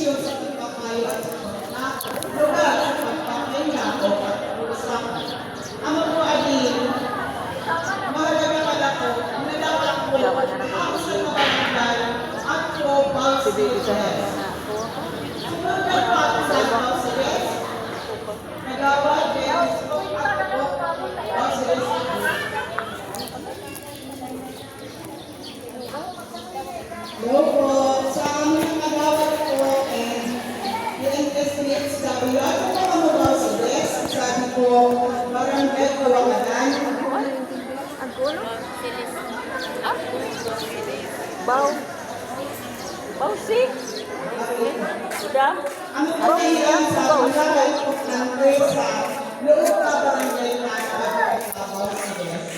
serbisyo sa pagpapay at na lugar sa pagpapahinga o pag-uusapan. Amo po adin, mahalaga pala ko, nalawak ko ang sa kabarangay at po Pausiles. Sunod na po ako sa Pausiles. Nagawa din at po Pausiles. Hello po, sa aming nagawad po and UNSPHW, ano po ang mga Pausiles? Sabi po, Barangay Kawangadan. Ang pulo? Bau. Bau sih. Sudah. Ang katiyan sa Barangay po ng Presa, loob ka Barangay Pausiles.